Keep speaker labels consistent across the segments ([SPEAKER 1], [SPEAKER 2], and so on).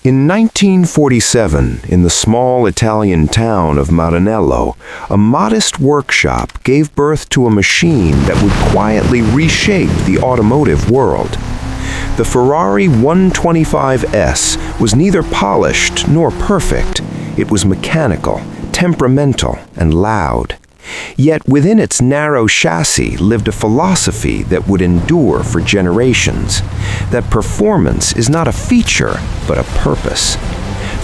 [SPEAKER 1] In 1947, in the small Italian town of Maranello, a modest workshop gave birth to a machine that would quietly reshape the automotive world. The Ferrari 125S was neither polished nor perfect. It was mechanical, temperamental, and loud. Yet within its narrow chassis lived a philosophy that would endure for generations, that performance is not a feature, but a purpose.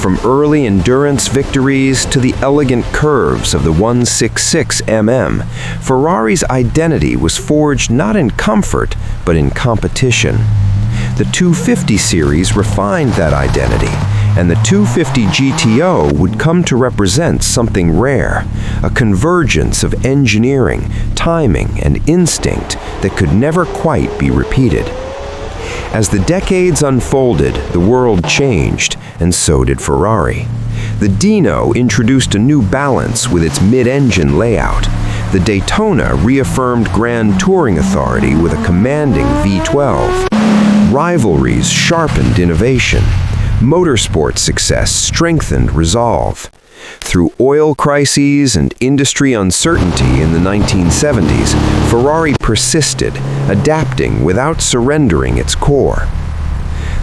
[SPEAKER 1] From early endurance victories to the elegant curves of the 166mm, Ferrari's identity was forged not in comfort, but in competition. The 250 series refined that identity, and the 250 GTO would come to represent something rare, a convergence of engineering, timing, and instinct that could never quite be repeated. As the decades unfolded, the world changed, and so did Ferrari. The Dino introduced a new balance with its mid-engine layout. The Daytona reaffirmed grand touring authority with a commanding V12. Rivalries sharpened innovation. Motorsport success strengthened resolve. Through oil crises and industry uncertainty in the 1970s, Ferrari persisted, adapting without surrendering its core.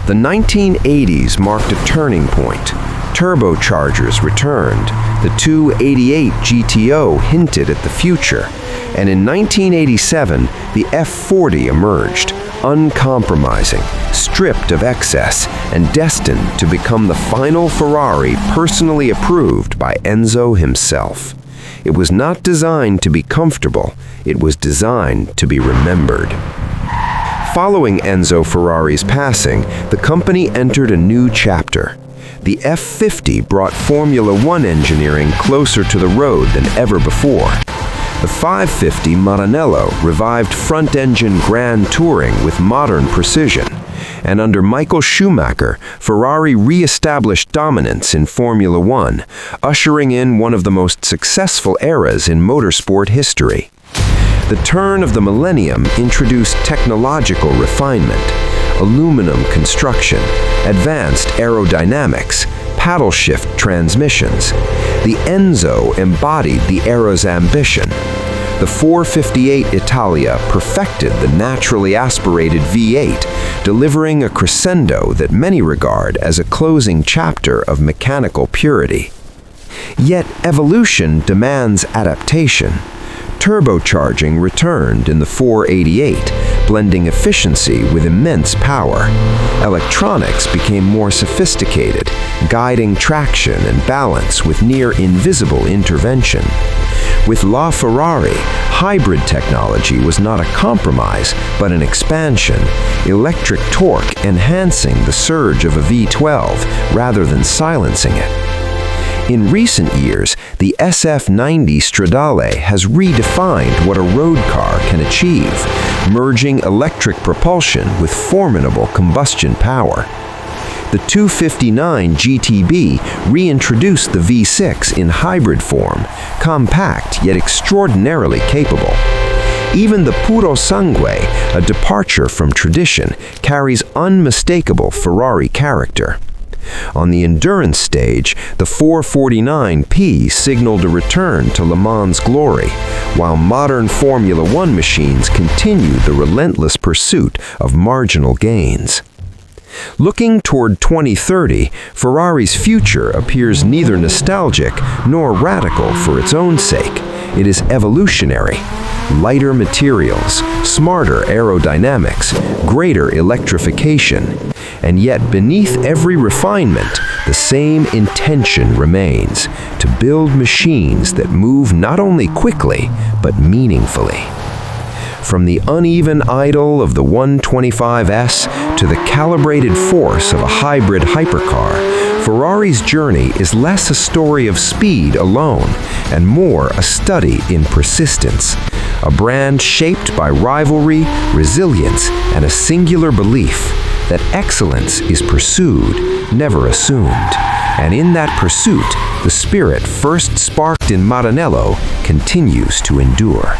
[SPEAKER 1] The 1980s marked a turning point. Turbochargers returned. The 288 GTO hinted at the future. And in 1987, the F40 emerged, uncompromising, stripped of excess, and destined to become the final Ferrari personally approved by Enzo himself. It was not designed to be comfortable, it was designed to be remembered. Following Enzo Ferrari's passing, the company entered a new chapter. The F50 brought Formula One engineering closer to the road than ever before. The 550 Maranello revived front-engine grand touring with modern precision, and under Michael Schumacher, Ferrari re-established dominance in Formula One, ushering in one of the most successful eras in motorsport history. The turn of the millennium introduced technological refinement, aluminum construction, advanced aerodynamics, paddle shift transmissions. The Enzo embodied the era's ambition. The 458 Italia perfected the naturally aspirated V8, delivering a crescendo that many regard as a closing chapter of mechanical purity. Yet evolution demands adaptation. Turbocharging returned in the 488, blending efficiency with immense power. Electronics became more sophisticated, guiding traction and balance with near-invisible intervention. With LaFerrari, hybrid technology was not a compromise, but an expansion, electric torque enhancing the surge of a V12 rather than silencing it. In recent years, the SF90 Stradale has redefined what a road car can achieve, merging electric propulsion with formidable combustion power. The 259 GTB reintroduced the V6 in hybrid form, compact yet extraordinarily capable. Even the Purosangue, a departure from tradition, carries unmistakable Ferrari character. On the endurance stage, the 449P signaled a return to Le Mans glory, while modern Formula One machines continue the relentless pursuit of marginal gains. Looking toward 2030, Ferrari's future appears neither nostalgic nor radical for its own sake. It is evolutionary. Lighter materials, smarter aerodynamics, greater electrification. And yet beneath every refinement, the same intention remains: to build machines that move not only quickly, but meaningfully. From the uneven idle of the 125S to the calibrated force of a hybrid hypercar, Ferrari's journey is less a story of speed alone and more a study in persistence. A brand shaped by rivalry, resilience, and a singular belief that excellence is pursued, never assumed. And in that pursuit, the spirit first sparked in Maranello continues to endure.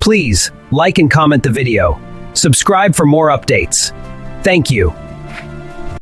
[SPEAKER 2] Please like and comment the video. Subscribe for more updates. Thank you.